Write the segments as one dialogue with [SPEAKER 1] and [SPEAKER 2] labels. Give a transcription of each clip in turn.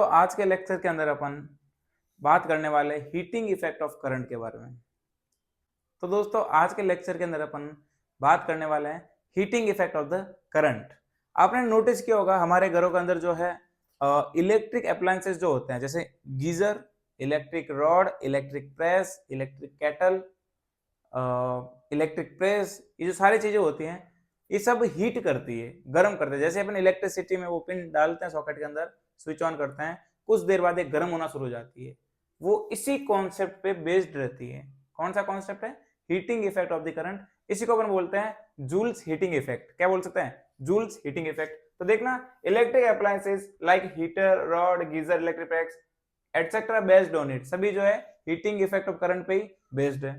[SPEAKER 1] तो आज के लेक्चर के अंदर अपन बात करने वाले हीटिंग इफेक्ट ऑफ करंट के बारे में। तो दोस्तों आज के लेक्चर के अंदर अपन बात करने वाले हैं heating effect of the current. आपने नोटिस किया होगा हमारे घरों के अंदर जो है इलेक्ट्रिक अप्लायंसेस जो होते हैं, जैसे geyser, electric rod, electric press, electric kettle, electric press, ये जो सारी चीजें होती हैं ये सब हीट करती है, गर्म करते हैं। जैसे अपन इलेक्ट्रिसिटी में वो पिन डालते हैं सॉकेट के अंदर, स्विच ऑन करते हैं, कुछ देर बाद एक गर्म होना शुरू हो जाती है। वो इसी कॉन्सेप्ट पे बेस्ड रहती है। कौन सा कॉन्सेप्ट है? Heating effect of the current. इसी को अपन बोलते हैं जूल्स हीटिंग इफेक्ट। क्या बोल सकते हैं? Joule's heating effect. तो देखना, electric appliances like heater, rod, geyser, electric press etcetera based on it, सभी जो है हीटिंग इफेक्ट ऑफ करंट पे ही बेस्ड है।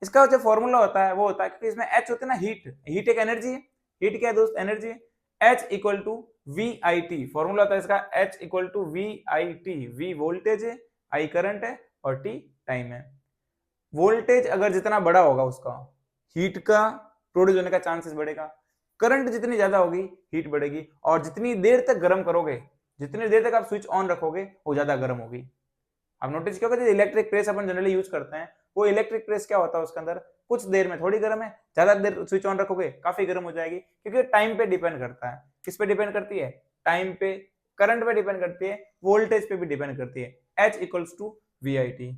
[SPEAKER 1] इसका जो फॉर्मूला होता है वो होता है, क्योंकि इसमें H होती है ना, हीट एक एनर्जी है। हीट क्या है दोस्त? एनर्जी है। H equal to we I T, formula होता है इसका H equal to we I T. V voltage है, आई करंट है और टी टाइम है। वोल्टेज अगर जितना बड़ा होगा उसका हीट का प्रोड्यूस होने का चांसेस बढ़ेगा, करंट जितनी ज्यादा होगी हीट बढ़ेगी, और जितनी देर तक गर्म करोगे, जितनी देर तक आप स्विच ऑन रखोगे वो ज्यादा गर्म होगी। आप नोटिस किया होगा इलेक्ट्रिक प्रेस अपन जनरली यूज करते हैं, वो इलेक्ट्रिक प्रेस क्या होता है उसके अंदर कुछ देर में थोड़ी गर्म है, ज्यादा देर स्विच ऑन रखोगे काफी गर्म हो जाएगी, क्योंकि टाइम पे डिपेंड करता है। किस पे डिपेंड करती है? टाइम पे, करंट पे डिपेंड करती है, वोल्टेज पे भी डिपेंड करती है। H equals to we I T.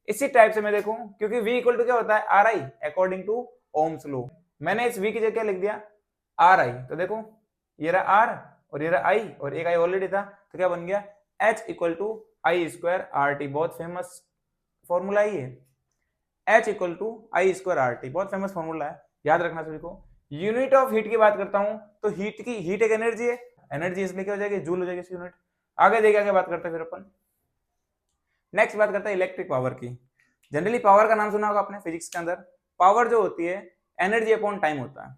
[SPEAKER 1] इसी टाइप से मैं देखूं, क्योंकि V इक्वल टू क्या होता है? R I according to Ohm's law. मैंने इस V की जगह लिख दिया आर आई। तो देखो ये रहा R और ये रहा I, और एक I ऑलरेडी था, तो क्या बन गया? H equal to I square R T. बहुत फेमस फॉर्मूला ही है। H equal to I square R T, बहुत फेमस फॉर्मूला है, याद रखना सभी को। यूनिट ऑफ हीट की बात करता हूं तो हीट एक एनर्जी है, एनर्जी इसलिए क्या हो जाएगी? जूल हो जाएगी इसकी यूनिट। आगे देखिए, आगे बात करते हैं फिर अपन। नेक्स्ट बात करते हैं इलेक्ट्रिक पावर की। जनरली पावर का नाम सुना होगा आपने फिजिक्स के अंदर। पावर जो होती है एनर्जी अपॉन टाइम होता है।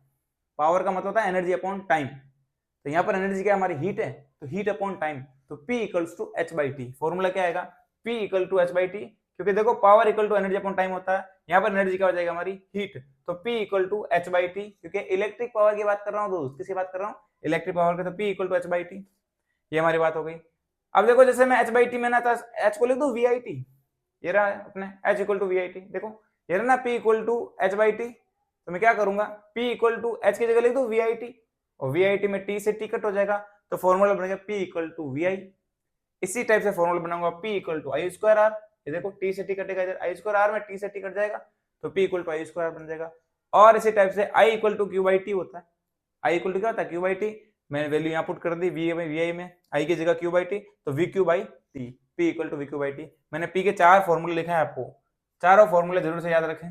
[SPEAKER 1] पावर का मतलब होता है एनर्जी अपॉन टाइम। तो यहाँ पर एनर्जी क्या हमारी? हीट है, तो हीट अपॉन टाइम, तो P equals to H by T. Formula क्या आएगा? P equal to H by T, क्योंकि देखो power equal to energy upon time होता है, यहाँ पर एनर्जी क्या हो जाएगा हमारी? हीट। तो P equal to H by T, क्योंकि इलेक्ट्रिक पावर की बात कर रहा हूँ दोस्त। किसकी बात कर रहा हूँ? इलेक्ट्रिक पावर की। तो P equal to H by T, ये हमारी बात हो गई। अब देखो जैसे मैं एच बाई टी में ना था, एच को लिख दू वी आई टी, ये रहा अपने H equal to we I T. देखो ये रहा ना P equal to H by T, तो मैं क्या करूंगा? P इक्वल टू एच की जगह लिख दू वी आई टी, और वी आई टी में टी से टी कट हो जाएगा, तो फॉर्मूला बनेगा P equal to we I. इसी टाइप से फॉर्मूला बनाऊंगा P equal to I square R. ये देखो टी से टी कटेगा इधर, आई स्क्वायर आर में टी से टी कट जाएगा, तो P equal to I square R बन जाएगा। और इसी टाइप से I equal to Q by T होता है। I इक्वल टू क्या होता है? Q by T. मैंने वैल्यू यहाँ पुट कर दी वी आई में, I की जगह क्यू बाई टी, तो V Q by T. P equal to V Q by T. मैंने P के 4 फॉर्मूले लिखे हैं आपको, चारों फॉर्मूले जरूर से याद रखें,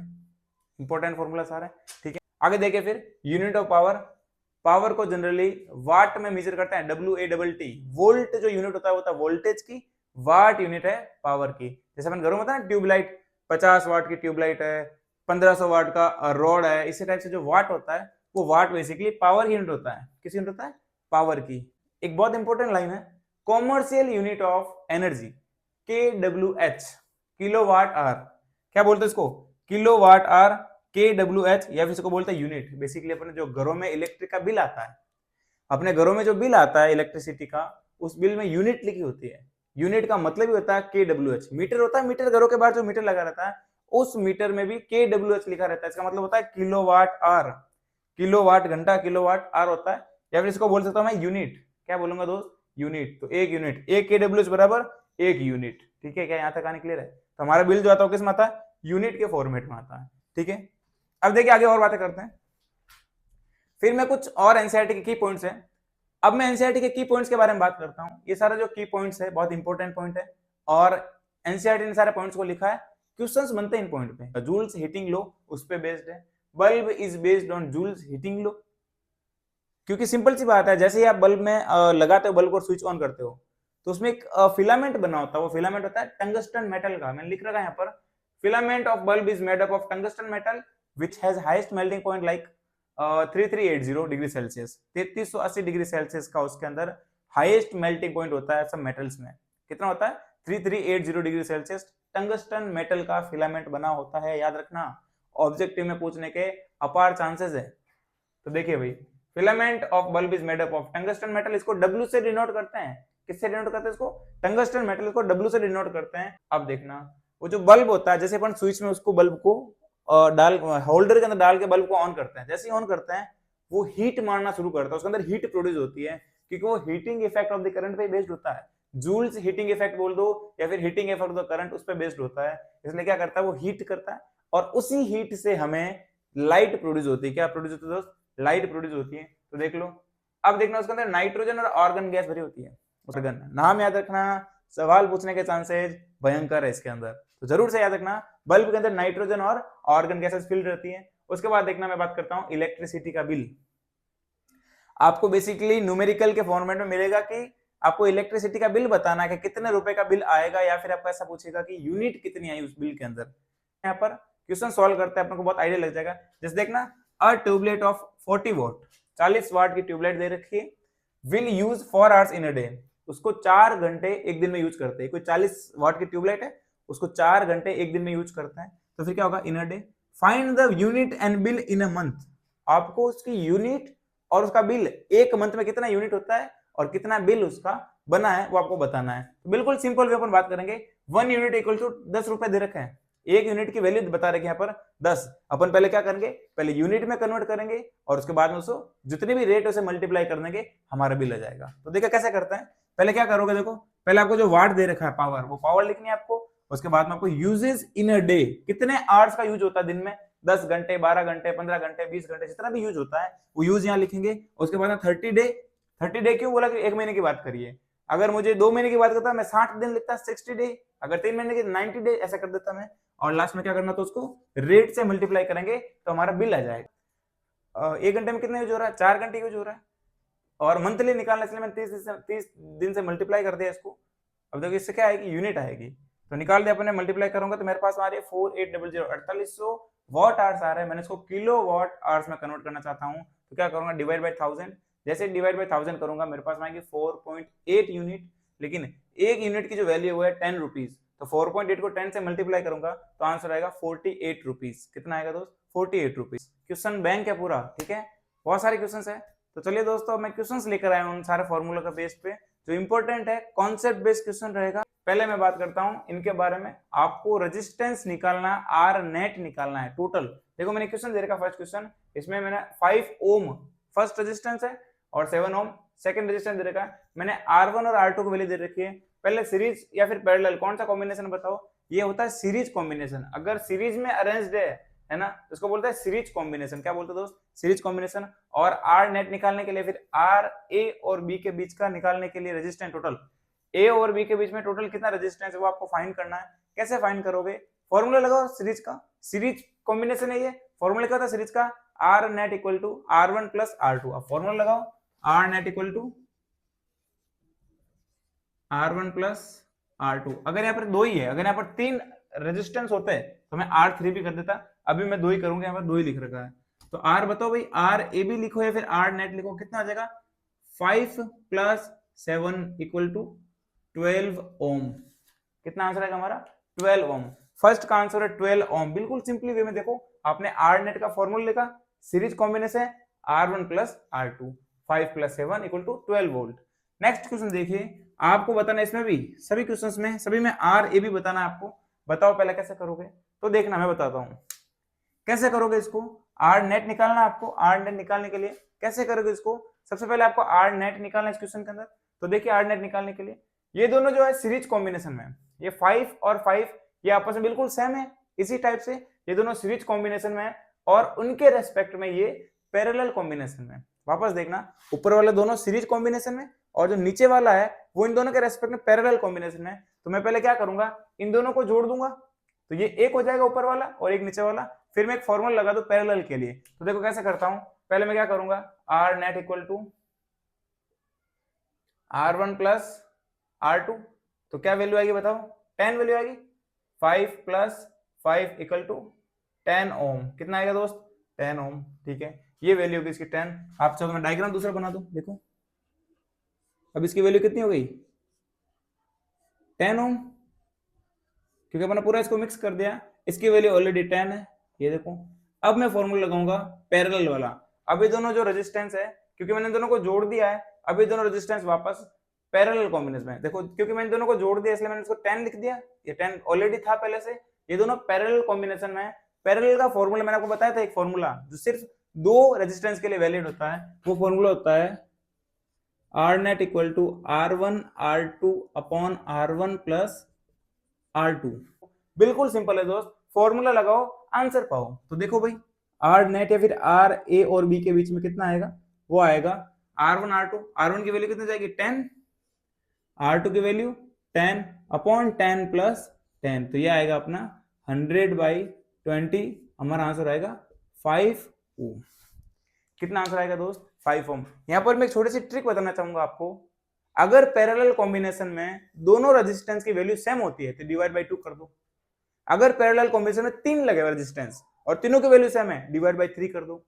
[SPEAKER 1] इंपॉर्टेंट फॉर्मूला सारे, ठीक है। आगे देखिए फिर यूनिट ऑफ पावर। पावर को जनरली वाट में मेजर करते हैं, WATT। वोल्ट जो यूनिट होता है वोल्टेज की, वाट यूनिट है पावर की। जैसे अपन घरों में होता है ना ट्यूबलाइट, 50 वाट की ट्यूबलाइट है, 1500 वाट का रॉड है, इसी टाइप से जो वाट होता है वो वाट बेसिकली पावर यूनिट होता है। किस यूनिट होता है? पावर की। एक बहुत इंपॉर्टेंट लाइन है, commercial unit of energy KWH, kilowatt hour. क्या बोलते हैं इसको? किलो वाट आर, KWH, या फिर इसको बोलते हैं यूनिट। बेसिकली अपने जो घरों में इलेक्ट्रिक का बिल आता है, अपने घरों में जो बिल आता है इलेक्ट्रिसिटी का, उस बिल में यूनिट लिखी होती है। यूनिट का मतलब ही होता है KWH। मीटर होता है, मीटर घरों के बाहर जो मीटर लगा रहता है उस मीटर में भी KWH लिखा रहता है। इसका मतलब होता है किलोवाट आर। किलोवाट घंटा, किलोवाट आर होता है, या फिर इसको बोल सकता हूं मैं यूनिट। क्या बोलूंगा दोस्त? यूनिट। तो एक यूनिट, एक KWH बराबर एक यूनिट, ठीक है। क्या यहाँ तक आने क्लियर है? तो हमारा बिल जो आता है किस में आता है? यूनिट के फॉर्मेट में आता है, ठीक है। अब देखिए आगे और बातें करते हैं। फिर मैं कुछ और एनसीईआरटी के की पॉइंट्स हैं। अब मैं एनसीईआरटी के की पॉइंट्स के बारे में बात करता हूं। ये सारा जो की पॉइंट्स है बहुत इंपॉर्टेंट पॉइंट है, और एनसीईआरटी ने सारे पॉइंट्स को लिखा है, क्वेश्चंस बनते हैं इन पॉइंट पे। जूल्स हीटिंग लॉ उस पे बेस्ड है। Bulb is based on Joule's heating law, क्योंकि सिंपल सी बात है, जैसे ही आप बल्ब में लगाते हो, बल्ब को स्विच ऑन करते हो, तो उसमें एक फिलामेंट बना होता है। वो फिलामेंट होता है टंगस्टन मेटल का। मैंने लिख रखा है यहाँ पर, filament of bulb is made up of tungsten metal which has highest melting point like 3380 degree Celsius. 3380 degree Celsius का उसके अंदर हाईएस्ट मेल्टिंग पॉइंट होता है सब मेटल्स में। कितना होता है? 3380 डिग्री सेल्सियस टंगस्टन मेटल का फिलामेंट बना होता है, याद रखना। ऑब्जेक्टिव में पूछने के अपार चांसेस है। तो देखिए भाई, filament of bulb is made up of tungsten metal, इसको W से डिनोट करते हैं। किससे डिनोट करते हैं इसको? टंगस्टन मेटल को W से डिनोट करते हैं। अब देखना वो जो बल्ब होता है, जैसे अपन स्विच में उसको बल्ब को डाल होल्डर के अंदर डाल के बल्ब को ऑन करते हैं, जैसे ही ऑन करते हैं वो हीट मारना शुरू करता है, उसके अंदर हीट प्रोड्यूस होती है, क्योंकि वो heating effect of the current पे बेस्ड होता है। जूल्स हीटिंग इफेक्ट बोल दो या फिर heating effect of the current, उस पर बेस्ड होता है। इसलिए क्या करता है, वो हीट करता है और उसी हीट से हमें लाइट प्रोड्यूस होती है। क्या प्रोड्यूस होती है दोस्त? लाइट प्रोड्यूस होती है। तो देख लो, अब देखना उसके अंदर नाइट्रोजन और आर्गन गैस भरी होती है। आर्गन नाम याद रखना, सवाल पूछने के चांसेस भयंकर है इसके अंदर, तो जरूर से याद रखना बल्ब के अंदर नाइट्रोजन और आर्गन गैसेस फिल्ड रहती है। उसके बाद देखना मैं बात करता हूं इलेक्ट्रिसिटी का बिल। आपको बेसिकली न्यूमेरिकल के फॉर्मेट में मिलेगा कि आपको इलेक्ट्रिसिटी का बिल बताना है कि कितने रुपए का बिल आएगा, या फिर आपको ऐसा पूछेगा कि यूनिट कितनी आई उस बिल के अंदर। यहाँ पर क्वेश्चन सॉल्व करते हैं, अपने को बहुत आइडिया लग जाएगा। जैसे देखना, अ ट्यूबलाइट ऑफ 40 वॉट, 40 वाट की ट्यूबलाइट दे रखी है, will use 4 hours in a day, उसको 4 घंटे एक दिन में यूज करते हैं। कोई 40 वाट की ट्यूबलाइट है, उसको 4 घंटे एक दिन में यूज करते हैं, तो फिर क्या होगा? In a day. Find the unit and bill in a month, आपको उसकी यूनिट और उसका बिल, एक मंथ में कितना यूनिट होता है और कितना बिल उसका बना है वो आपको बताना है। तो बिल्कुल सिंपल वे अपन बात करेंगे। 1 यूनिट इक्वल टू 10 रुपए दे रखे हैं, एक यूनिट की वैल्यू बता रखे यहाँ पर 10। अपन पहले क्या करेंगे, पहले यूनिट में कन्वर्ट करेंगे और उसके बाद में उसको जितने भी रेट उसे मल्टीप्लाई कर देंगे, हमारा बिल आ जाएगा। तो देखो कैसे करते हैं, पहले क्या करोगे, देखो पहले आपको जो वाट दे रखा है पावर, वो पावर लिखनी है आपको। उसके बाद में आपको यूजेस इन अ डे, कितने आवर्स का यूज होता है दिन में, 10 घंटे, 12 घंटे, 15 घंटे, 20 घंटे, जितना भी यूज होता है वो यूज यहाँ लिखेंगे। उसके बाद 30 डे, 30 डे क्यों बोला कि एक महीने की बात करिए, अगर मुझे 2 महीने की बात करता मैं 60 दिन लिखता, 60 डे, अगर 3 महीने की 90 डे, ऐसा कर देता मैं। और लास्ट में क्या करना, तो उसको रेट से मल्टीप्लाई करेंगे तो हमारा बिल आ जाएगा। 1 घंटे में कितना यूज हो रहा है, 4 घंटे यूज हो रहा है। और मंथली निकालने के लिए मैंने 30 दिन से मल्टीप्लाई कर दिया इसको। अब देखो इससे क्या आएगी, यूनिट आएगी, तो निकाल दिया अपने, मल्टीप्लाई करूंगा तो मेरे पास आ रही है 4800, 4800 वॉट आवर्स आ रहा है। मैंने इसको किलो वॉट आवर्स में कन्वर्ट करना चाहता हूँ, तो क्या करूंगा, डिवाइड बाय 1000। जैसे डिवाइड बाय 1000 करूंगा मेरे पास आएगी 4.8 यूनिट, लेकिन एक यूनिट की जो वैल्यू है 10 रुपीज, तो 4.8 को 10 से मल्टीप्लाई करूंगा तो आंसर आएगा 48 रुपीज। कितना आएगा दोस्त? 48 रुपीज। क्वेश्चन बैंक है पूरा, ठीक है, बहुत सारे क्वेश्चन है। तो चलिए दोस्तों, मैं क्वेश्चंस लेकर आया हूं उन सारे फॉर्मूला का बेस पे, जो इंपॉर्टेंट है, कॉन्सेप्ट बेस्ड क्वेश्चन रहेगा। पहले मैं बात करता हूं इनके बारे में। आपको रेजिस्टेंस निकालना, आर नेट निकालना है टोटल। देखो मैंने क्वेश्चन दे रखा, फर्स्ट क्वेश्चन, इसमें मैंने 5 ओम फर्स्ट रेजिस्टेंस है और 7 ओम सेकंड रेजिस्टेंस दे रखा है। मैंने R1 और R2 को वैल्यू दे रखी है। पहले सीरीज या फिर पैरेलल, कौन सा कॉम्बिनेशन बताओ? ये होता है सीरीज कॉम्बिनेशन। अगर सीरीज में अरेंज्ड है ना, इसको बोलते हैं सीरीज कॉम्बिनेशन। क्या बोलते हैं दोस्त? Series combination. और आर नेट निकालने के लिए, फिर आर ए और बी के बीच का निकालने के लिए रेजिस्टेंस टोटल, ए और बी के बीच में टोटल कितना रेजिस्टेंस है वो आपको फाइंड करना है। कैसे फाइंड करोगे? फॉर्मूला लगाओ सीरीज का, सीरीज कॉम्बिनेशन है ये। फॉर्मूला क्या होता है सीरीज का? R net equal to R1 plus R2। अब फॉर्मूला लगाओ, R net equal to R1 plus R2। अगर यहाँ पर 2 ही है, अगर यहाँ पर 3 रेजिस्टेंस होते हैं तो मैं R3 भी कर देता, अभी मैं 2 ही करूंगा, यहाँ पर 2 ही लिख रखा है। तो R बताओ भाई, आर ए बी लिखो या फिर आर नेट लिखो, कितना आ जाएगा? 5 प्लस 7 इक्वल टू 12 ओम। कितना आंसर आएगा हमारा? 12 ओम। फर्स्ट का आंसर है 12 ओम। बिल्कुल सिंपली वे में देखो, आपने आर नेट का फॉर्मूला लिखा, series combination R1 plus R2, 5 plus 7 equal to 12 volt. Next question देखिए, आपको बताना है इसमें भी, सभी क्वेश्चंस में, सभी में आर ए भी बताना है आपको। बताओ पहले कैसे करोगे, तो देखना मैं बताता हूं कैसे करोगे इसको। आर नेट निकालना आपको। आर नेट निकालने के लिए कैसे करोगे इसको? सबसे पहले आपको आर नेट निकालना है इस क्वेश्चन के अंदर। तो देखिए आर नेट निकालने के लिए, ये दोनों जो है सीरीज कॉम्बिनेशन में, ये 5 और 5 ये आपस में बिल्कुल सेम है। इसी टाइप से ये दोनों सीरीज कॉम्बिनेशन में है और उनके रेस्पेक्ट में ये पैरेलल कॉम्बिनेशन में। वापस देखना, ऊपर वाले दोनों सीरीज कॉम्बिनेशन में और जो नीचे वाला है वो इन दोनों के रेस्पेक्ट में पैरेलल कॉम्बिनेशन में। तो मैं पहले क्या करूंगा, इन दोनों को जोड़ दूंगा, तो ये एक हो जाएगा ऊपर वाला और एक नीचे वाला। फिर मैं एक फॉर्मूला लगा दूं पैरेलल के लिए। तो देखो कैसे करता हूं, पहले मैं क्या करूंगा, R net equal to R1 plus R2, तो क्या वैल्यू आएगी बताओ? 10 वैल्यू आएगी। 5 प्लस 5 इक्वल टू 10 ओम। कितना आएगा दोस्त? 10 ओम। ठीक है, ये वैल्यू होगी इसकी 10। आप चलो मैं डायग्राम दूसरा बना दूं, देखो अब इसकी वैल्यू कितनी हो गई? 10 ओम, क्योंकि मैंने पूरा इसको मिक्स कर दिया। इसकी वैल्यू ऑलरेडी 10 है, ये देखो। अब मैं फॉर्मूला लगाऊंगा पैरेलल वाला। अब ये दोनों जो रेजिस्टेंस है, क्योंकि मैंने दोनों को जोड़ दिया है, अब ये दोनों रेजिस्टेंस वापस पैरेलल कॉम्बिनेशन में। देखो क्योंकि मैंने दोनों को जोड़ दिया इसलिए मैंने इसको 10 लिख दिया, ये 10 ऑलरेडी था पहले से, ये दोनों पैरेलल कॉम्बिनेशन में है। पैरेलल का फॉर्मूला मैंने आपको बताया था, एक फॉर्मूला जो सिर्फ दो रेजिस्टेंस के लिए वैलिड होता है, वो फॉर्मूला होता है R net equal to R1 R2 upon R1 plus R2। बिल्कुल सिंपल है दोस्त, फॉर्मूला लगाओ आंसर पाओ। तो देखो भाई आर नेट या फिर आर ए और बी के बीच में कितना आएगा, वो आएगा R1 R2, R1 की वैल्यू कितनी जाएगी 10, R2 की वैल्यू 10 अपॉन 10 प्लस 10, तो ये आएगा अपना 100/20, हमारा आंसर आएगा 5 ओम। कितना आंसर आएगा दोस्त 5 ओम। यहां पर मैं एक छोटी सी ट्रिक बताना चाहूंगा आपको, अगर पैरेलल कॉम्बिनेशन में दोनों रेजिस्टेंस की वैल्यू सेम होती है तो डिवाइड बाय 2 कर दो। अगर पैरेलल कॉम्बिनेशन में 3 लगे हुए रेजिस्टेंस और तीनों की वैल्यू सेम है, डिवाइड बाय 3 कर दो।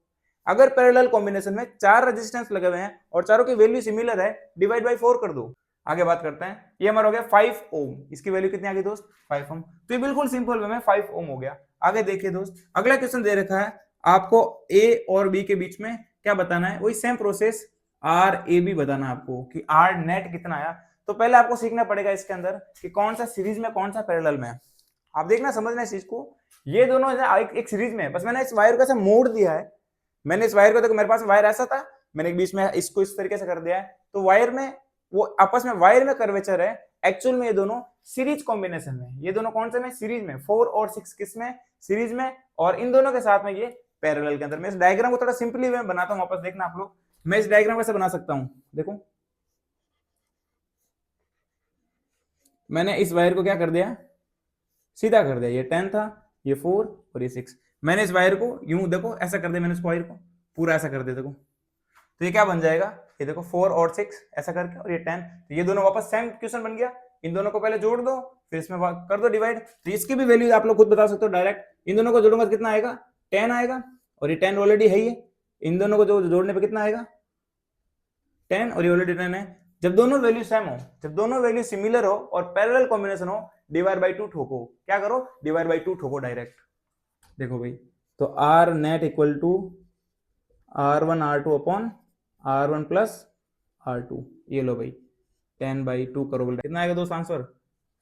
[SPEAKER 1] अगर पैरेलल कॉम्बिनेशन में 4 रेजिस्टेंस लगे हुए हैं और चारों की वैल्यू सिमिलर है, डिवाइड बाय 4 कर दो। आगे बात करते हैं, ये हमारा हो गया 5 ओम, इसकी वैल्यू कितनी आ गई दोस्त 5 ओम। तो ये बिल्कुल सिंपल वे में 5 ओम हो गया। आगे देखिए दोस्त, अगला क्वेश्चन दे रखा है आपको ए और बी के बीच में क्या बताना है, वही same process R A B बताना है आपको कि आर नेट कितना आया। तो पहले आपको सीखना पड़ेगा इसके अंदर कि कौन सा सीरीज में कौन सा पैरेलल में है। आप देखना समझना इस चीज को, ये दोनों एक सीरीज में है, बस मैंने इस वायर को ऐसा मोड़ दिया है। मैंने इस वायर को, देखो मेरे पास वायर ऐसा था, मैंने बीच में इसको इस तरीके से कर दिया है, तो वायर में वो आपस में वायर में कर्वेचर है। एक्चुअल में ये दोनों सीरीज कॉम्बिनेशन में, ये दोनों कौन से में सीरीज में, 4 और 6 किस में सीरीज में, और इन दोनों के साथ में ये पैरेलल के अंदर। मैं इस डायग्राम को थोड़ा सिंपली वे में बनाता हूं, वापस देखना आप लोग। मैं इस डायग्राम कैसे बना सकता हूं, देखो मैंने इस वायर को क्या कर दिया, सीधा कर दिया। ये 10 था, ये 4 और ये 6। मैंने इस वायर को यूं देखो ऐसा कर दिया, मैंने इस वायर को पूरा ऐसा कर दिया। देखो तो ये क्या बन जाएगा, ये देखो 4 और 6 ऐसा करके, और ये 10, तो ये दोनों वापस सेम क्वेश्चन बन गया। इन दोनों को पहले जोड़ दो, फिर इसमें कर दो डिवाइड। तो इसकी भी वैल्यू आप लोग खुद बता सकते हो डायरेक्ट। इन दोनों को जोड़ूंगा तो कितना आएगा 10 आएगा, और ये 10 ऑलरेडी है ही है। इन दोनों को जो जोड़ने पे कितना आएगा 10, और ये ऑलरेडी 10 है। जब दोनों वैल्यू सेम हो, जब दोनों वैल्यू सिमिलर हो और पैरेलल कॉम्बिनेशन हो, डिवाइड बाय 2 ठोको। क्या करो, डिवाइड बाय 2 ठोको डायरेक्ट। देखो भाई, तो R net equal to R1 R2 upon R1 plus R2, ये लो भाई 10/2 करो, कितना आएगा दोस्त आंसर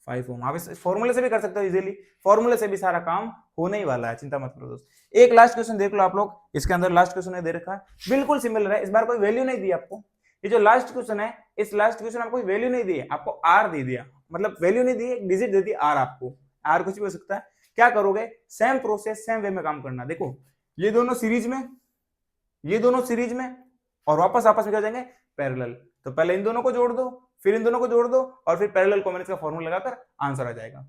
[SPEAKER 1] 5 ओम। आप इस फॉर्मूले से भी कर सकते हो इजीली, फॉर्मूले से भी सारा काम होने ही वाला है, चिंता मत करो दोस्त। एक लास्ट क्वेश्चन देख लो आप लोग, इसके अंदर लास्ट क्वेश्चन दे रखा है, बिल्कुल सिमिलर है। इस बार कोई वैल्यू नहीं दी आपको, ये जो लास्ट क्वेश्चन है, इस लास्ट क्वेश्चन आपको कोई वैल्यू नहीं दी है, आपको आर दे दिया, मतलब वैल्यू नहीं दी, एक डिजिट दे दी आर आपको। आर कुछ भी हो सकता है। क्या करोगे, सेम प्रोसेस सेम वे में काम करना। देखो ये दोनों सीरीज में, ये दोनों सीरीज में, और वापस आपस में क्या जाएंगे पैरेलल। तो पहले इन दोनों को जोड़ दो, फिर इन दोनों को जोड़ दो, और फिर पैरेलल कॉम्बिनेशन का फॉर्मूला लगाकर आंसर आ जाएगा।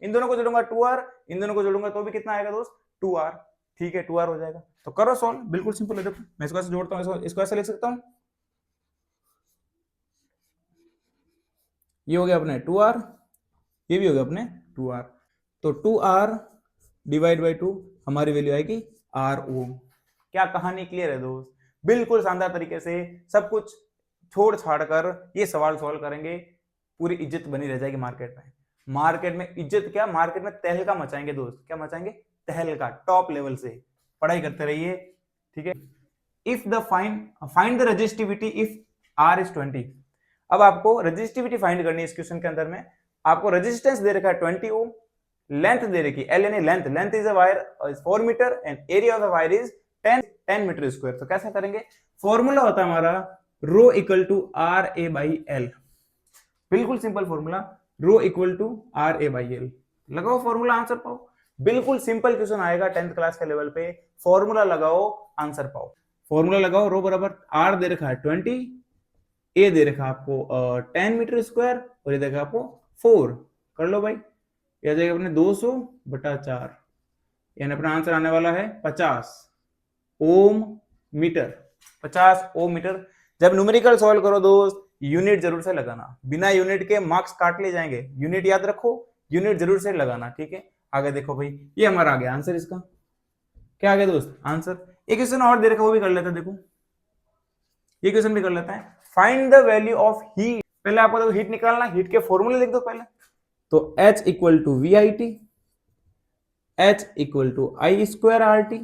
[SPEAKER 1] इन दोनों को जोड़ूंगा 2r, इन दोनों को जोड़ूंगा तो भी कितना आएगा दोस्त 2r। ठीक है 2r हो जाएगा। तो करो सॉल्व, बिल्कुल सिंपल है। देखो मैं इसको ऐसे जोड़ता हूँ, इसको ऐसे लिख सकता हूँ, ये हो गया अपने 2r, ये भी हो गया अपने 2r। तो 2r डिवाइड बाई 2 हमारी वैल्यू आएगी r ओम। क्या कहानी क्लियर है दोस्त, बिल्कुल शानदार तरीके से सब कुछ छोड़ छाड़ कर ये सवाल सॉल्व करेंगे, पूरी इज्जत बनी रह जाएगी मार्केट में। मार्केट में इज्जत क्या, मार्केट में तहलका मचाएंगे दोस्त। क्या मचाएंगे, तहलका, टॉप लेवल से। पढ़ाई करते रहिए, ठीक है। If the find the resistivity if r is 20। अब आपको रेजिस्टिविटी फाइंड करनी है इस क्वेश्चन के अंदर में। आपको रेजिस्टेंस दे रखा है 20 ओम, लेंथ दे रखी है L यानी length, length is a wire 4 metre and area of the wire is 10 metre square. तो कैसे करेंगे, फॉर्मूला होता है हमारा rho equal to r a by l. बिल्कुल simple formula, rho equal to r a by l. लगाओ formula, answer पाओ। बिल्कुल सिंपल क्वेश्चन आएगा 10th क्लास के लेवल पे, फॉर्मूला लगाओ आंसर पाओ। फॉर्मूला लगाओ, रो बराबर आर दे रखा है 20, ए दे रखा आपको 10 मीटर स्क्वायर, और ये देखा आपको 4। कर लो भाई, यह जाएगा अपने 200/4, यानी अपना आंसर आने वाला है 50 ओम मीटर। 50 ओम मीटर। जब न्यूमेरिकल सॉल्व करो दोस्त, यूनिट जरूर से लगाना, बिना यूनिट के मार्क्स काट लिए जाएंगे। यूनिट याद रखो, यूनिट जरूर से लगाना, ठीक है। आगे देखो भाई, ये हमारा आ गया आंसर। इसका क्या आ गया दोस्त आंसर। एक क्वेश्चन और दे रखा, वो भी कर लेते हैं। देखो ये क्वेश्चन भी कर लेते हैं। Find the value of heat. पहले आपको देखो हीट निकालना, हीट के फॉर्मूले लिख दो पहले। तो H equal to VIT, H equal to I²RT।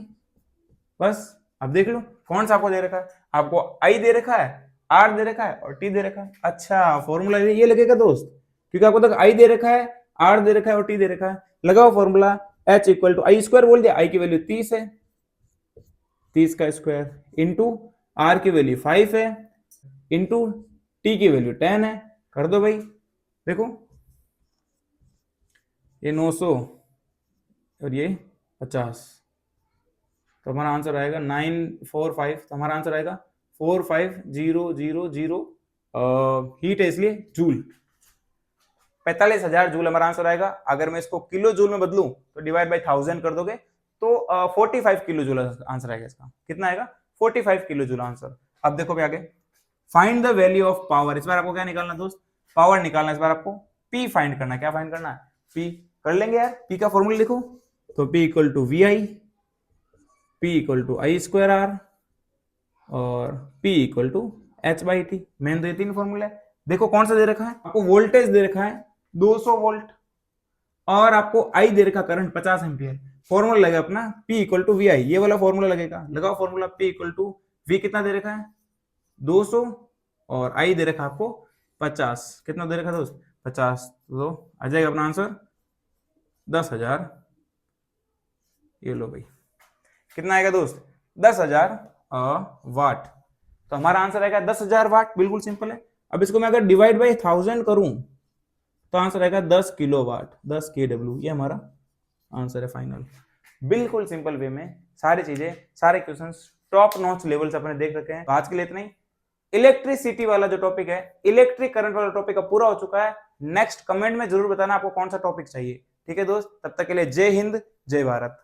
[SPEAKER 1] बस अब देख लो कौन सा आपको दे रखा है, आपको I दे रखा है आर दे रखा है और टी दे रखा है। अच्छा, फॉर्मूला ये लगेगा दोस्त, क्योंकि आपको तक आई दे रखा है, आर दे रखा है और टी दे रखा है। लगाओ formula, H equal to I square बोल दिया, आई की वैल्यू 30 है, 30 का स्क्वायर इंटू आर की वैल्यू 5 है इंटू टी की वैल्यू 10 है। कर दो भाई, देखो ये 900 और ये 50, तो हमारा आंसर आएगा 945। तो हमारा आंसर आएगा 45000 हीट है इसलिए जूल, 45,000 जूल हमारा आंसर आएगा। अगर मैं इसको किलो जूल में बदलूं तो डिवाइड बाई 1000 कर दोगे तो 45 किलो जूल आंसर आएगा इसका। कितना आएगा? 45 किलो जूल आंसर। अब देखो भी आगे, find the value of power. इस बार आपको क्या निकालना दोस्त? पावर निकालना। इस बार आपको पी फाइंड करना है। क्या फाइंड करना है? पी कर लेंगे यार। पी का फॉर्मूला लिखो, तो p equal to we I, p equal to I square r और p equal to H by t. Main तो ये तीन फॉर्मूला है। देखो कौन सा दे रखा है आपको, वोल्टेज दे रखा है 200 वोल्ट और आपको आई दे रखा करंट 50 एम्पियर। फॉर्मूला लगेगा अपना P equal to we I, ये वाला फॉर्मूला लगेगा। लगाओ formula, P equal to V कितना दे रखा है 200 और आई दे रखा आपको 50। कितना दे रखा दोस्त? 50। तो आ जाएगा अपना आंसर 10,000। ये लो भाई, कितना आएगा दोस्त? 10,000 वाट। तो हमारा आंसर आएगा 10,000 वाट। बिल्कुल सिंपल है। अब इसको मैं अगर डिवाइड बाई 1000 करूं तो आंसर आएगा 10 किलो वाट, 10 kW। ये हमारा आंसर है फाइनल। बिल्कुल सिंपल वे में सारी चीजें, सारे क्वेश्चंस टॉप नॉच लेवल से अपने देख रखे हैं। आज के लिए इतना ही। इलेक्ट्रिसिटी वाला जो टॉपिक है, इलेक्ट्रिक करंट वाला टॉपिक अब पूरा हो चुका है। नेक्स्ट कमेंट में जरूर बताना आपको कौन सा टॉपिक चाहिए। ठीक है दोस्त, तब तक के लिए जय हिंद, जय भारत।